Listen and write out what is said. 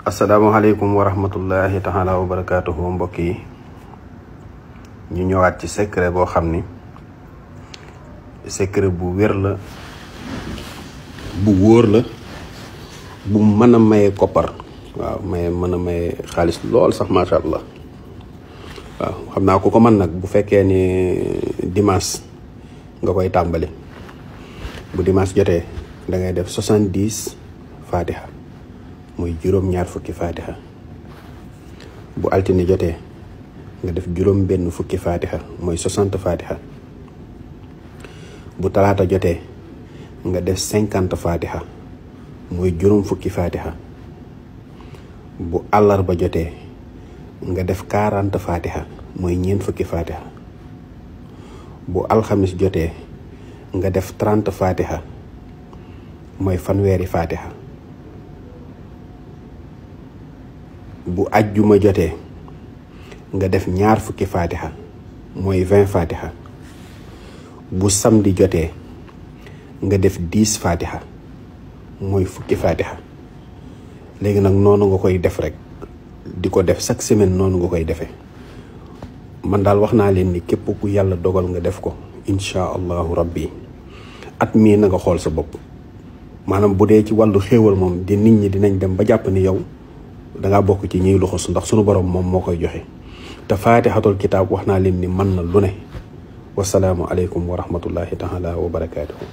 asalaamaaleykum wa rahmatullahi taala wa barakaatuhu mbokk yi ñu ñëwaat ci secret boo xam ni secret bu wér la bu wóor la bu mën a maye koppar waaw mën a maye xaalis lool sax macha allah waaw xam naa ko man nag bu fekkee ni dimanche nga koy tàmbali bu dimanche jotee da ngay def 70 fatiha muy juróom-ñaar fukki fatiha bu altine jotee nga def juróom benn fukki fatiha mooy 60 fatiha bu talaata jotee nga def 50 fatiha mooy juróom fukki fatiha bu àllarba jotee nga def 40 fatiha mooy ñeent fukki fatiha bu alxamis jotee nga def 30 fatiha mooy fanweeri fatiha bu ajjuma jotee nga def ñaar fukki fatiha mooy 20 fatiha bu samedi jotee nga def 10 fatiha mooy fukki fatiha léegi nag noonu nga koy def rek di ko def chaque semaine noonu nga koy defee man daal wax naa leen ni képp ku yàlla dogal nga def ko incha allahu rabbi at mii na nga xool sa bopp maanaam bu dee ci wàllu xéewal moom di nit ñi dinañ dem ba jàpp ni yow dangaa bokk ci ñiy luxus ndax sunu borom moom moo koy joxe te faatixatul kitaab wax naa leen ni mën na lu ne wasalaamu aleykum wa rahmatullahi taala wa barakaatuhu